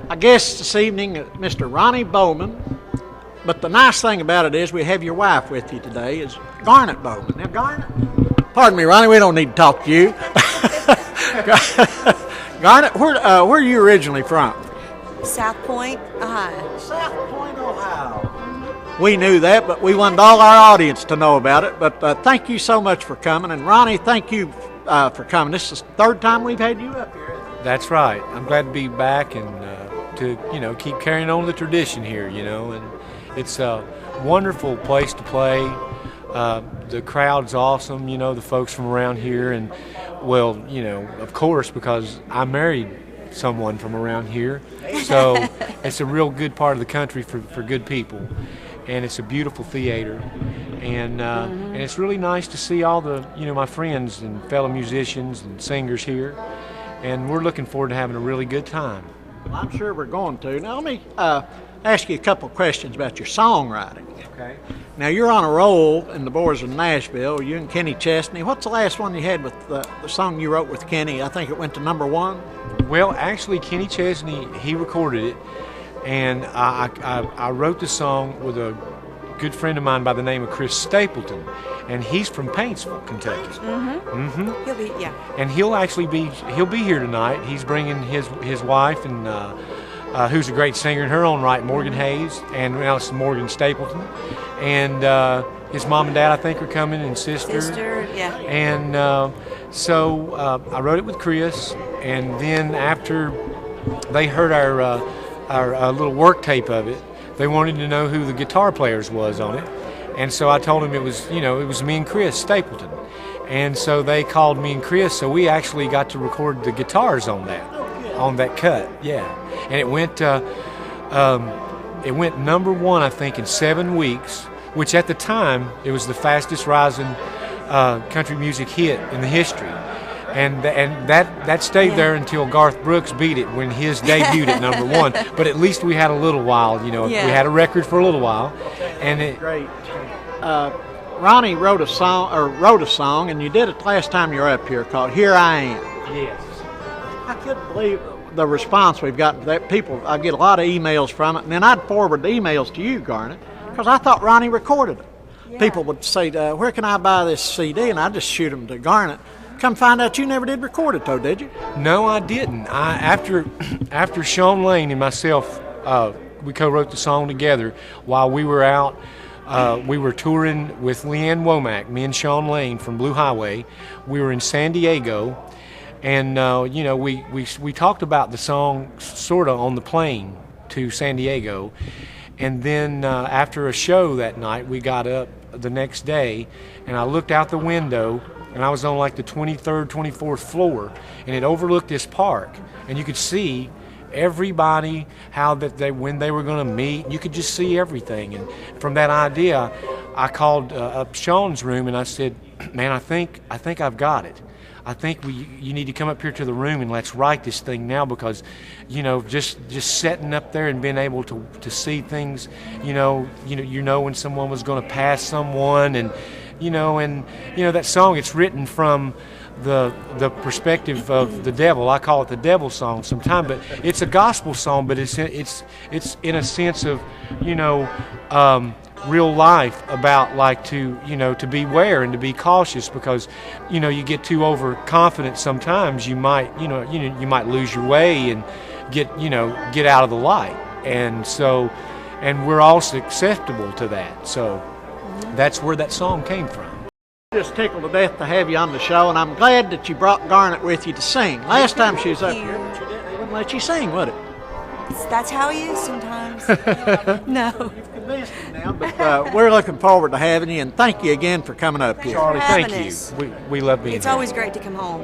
Our guest this evening, Mr. Ronnie Bowman. But the nice thing about it is we have your wife with you today, is Garnet Bowman. Now, Garnet, pardon me, Ronnie, we don't need to talk to you. Garnet, where are you originally from? South Point, Ohio. South Point, Ohio. We knew that, but we wanted all our audience to know about it. But thank you so much for coming. And Ronnie, thank you for coming. This is the third time we've had you up here. That's right. I'm glad to be back and to keep carrying on the tradition here, and it's a wonderful place to play. The crowd's awesome, the folks from around here, and well, of course, because I married someone from around here, so it's a real good part of the country for good people, and it's a beautiful theater, and it's really nice to see all the my friends and fellow musicians and singers here, and we're looking forward to having a really good time. Well, I'm sure we're going to. Now let me ask you a couple of questions about your songwriting. Okay. Now you're on a roll in the Boys of Nashville. You and Kenny Chesney. What's the last one you had with the song you wrote with Kenny? I think it went to #1. Well, actually, Kenny Chesney, he recorded it, and I wrote the song with a good friend of mine by the name of Chris Stapleton, and he's from Paintsville, Kentucky. He'll be, yeah. And he'll be here tonight. He's bringing his wife and who's a great singer in her own right, Morgan Hayes, and Allison Morgan Stapleton, and his mom and dad, I think, are coming, and sister, yeah. And so I wrote it with Chris, and then after they heard our little work tape of it, they wanted to know who the guitar players was on it, and so I told them it was me and Chris Stapleton, and so they called me and Chris, so we actually got to record the guitars on that cut, yeah, and it went #1, I think, in 7 weeks, which at the time it was the fastest rising country music hit in the history. And that stayed there until Garth Brooks beat it when his debuted at #1. But at least we had a little while, We had a record for a little while, and it. Great. Ronnie wrote a song, and you did it last time you were up here, called "Here I Am." Yes. I couldn't believe the response we've got. That people, I get a lot of emails from it, and then I'd forward the emails to you, Garnet, because I thought Ronnie recorded it. Yeah. People would say, "Where can I buy this CD?" And I just shoot them to Garnet. Come find out you never did record it, though, did you? No, I didn't. After Sean Lane and myself, we co-wrote the song together while we were out. We were touring with Leanne Womack, me and Sean Lane from Blue Highway. We were in San Diego, and we talked about the song sort of on the plane to San Diego, and then after a show that night, we got up the next day, and I looked out the window. And I was on like the 23rd, 24th floor, and it overlooked this park, and you could see everybody, when they were going to meet. You could just see everything. And from that idea, I called up Sean's room and I said, "Man, I think I've got it. I think you need to come up here to the room and let's write this thing now, because just sitting up there and being able to see things, when someone was going to pass someone, and that song, it's written from the perspective of the devil. I call it the devil song sometimes, but it's a gospel song, but it's in a sense of real life, about like to beware and to be cautious, because you get too overconfident sometimes. You might you might lose your way and get out of the light, and we're all susceptible to that. So that's where that song came from. Just tickled to death to have you on the show, and I'm glad that you brought Garnet with you to sing. Last time she was up here, they wouldn't let you sing, would it? That's how he is sometimes. No. You've convinced me now, but we're looking forward to having you, and thank you again for coming up here. Charlie, thank you. us. We love being here. It's always great to come home.